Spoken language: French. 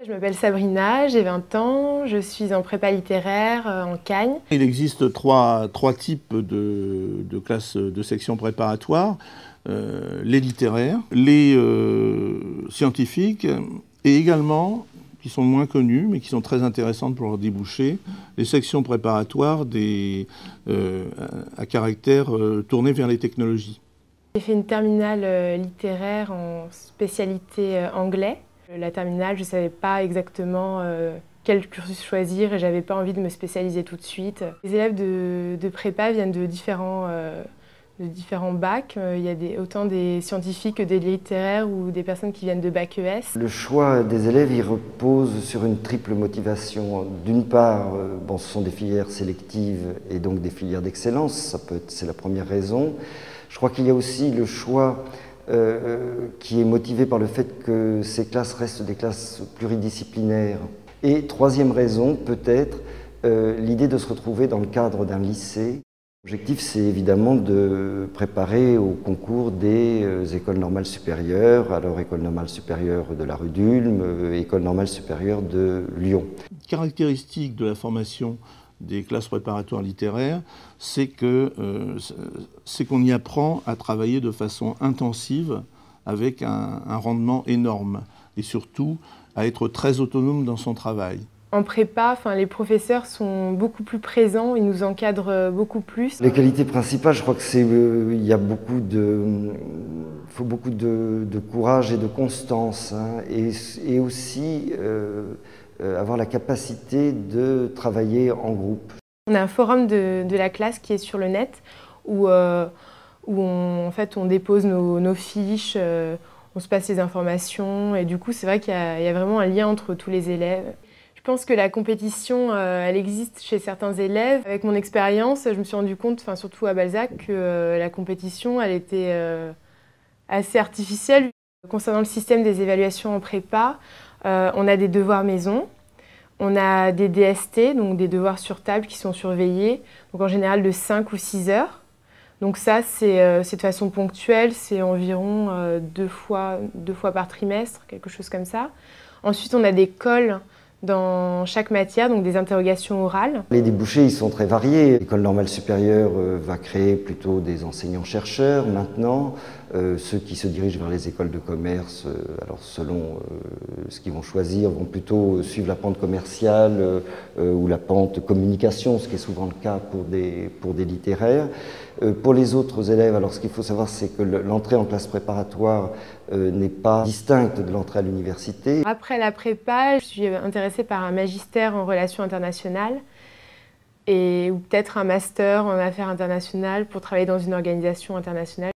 Je m'appelle Sabrina, j'ai 20 ans, je suis en prépa littéraire en Cagne. Il existe trois types de classes de section préparatoire, les littéraires, les scientifiques et également, qui sont moins connues mais qui sont très intéressantes pour leur déboucher, les sections préparatoires à caractère tourné vers les technologies. J'ai fait une terminale littéraire en spécialité anglais. La terminale, je ne savais pas exactement quel cursus choisir et je n'avais pas envie de me spécialiser tout de suite. Les élèves de prépa viennent de différents bacs. Il y a autant des scientifiques que des littéraires ou des personnes qui viennent de bac ES. Le choix des élèves, il repose sur une triple motivation. D'une part, ce sont des filières sélectives et donc des filières d'excellence, c'est la première raison. Je crois qu'il y a aussi le choix qui est motivé par le fait que ces classes restent des classes pluridisciplinaires. Et troisième raison, peut-être, l'idée de se retrouver dans le cadre d'un lycée. L'objectif, c'est évidemment de préparer au concours des écoles normales supérieures, alors École normale supérieure de la rue d'Ulm, École normale supérieure de Lyon. Caractéristique de la formation des classes préparatoires littéraires, c'est qu'on y apprend à travailler de façon intensive avec un rendement énorme et surtout à être très autonome dans son travail. En prépa, les professeurs sont beaucoup plus présents, ils nous encadrent beaucoup plus. Les qualités principales, je crois que il y a faut beaucoup de courage et de constance, hein, et aussi avoir la capacité de travailler en groupe. On a un forum de la classe qui est sur le net où on dépose nos fiches, on se passe les informations et du coup c'est vrai qu'il y a vraiment un lien entre tous les élèves. Je pense que la compétition, elle existe chez certains élèves. Avec mon expérience, je me suis rendu compte, surtout à Balzac, que la compétition, elle était assez artificielle. Concernant le système des évaluations en prépa, on a des devoirs maison, on a des DST, donc des devoirs sur table qui sont surveillés, donc en général de 5 ou 6 heures. Donc ça, c'est de façon ponctuelle, c'est environ deux fois par trimestre, quelque chose comme ça. Ensuite, on a des cols dans chaque matière, donc des interrogations orales. Les débouchés, ils sont très variés. L'École normale supérieure va créer plutôt des enseignants-chercheurs maintenant. Ceux qui se dirigent vers les écoles de commerce, alors selon ce qu'ils vont choisir, vont plutôt suivre la pente commerciale ou la pente communication, ce qui est souvent le cas pour des littéraires. Pour les autres élèves, alors ce qu'il faut savoir, c'est que l'entrée en classe préparatoire n'est pas distincte de l'entrée à l'université. Après la prépa, je suis intéressée par un magistère en relations internationales ou peut-être un master en affaires internationales pour travailler dans une organisation internationale.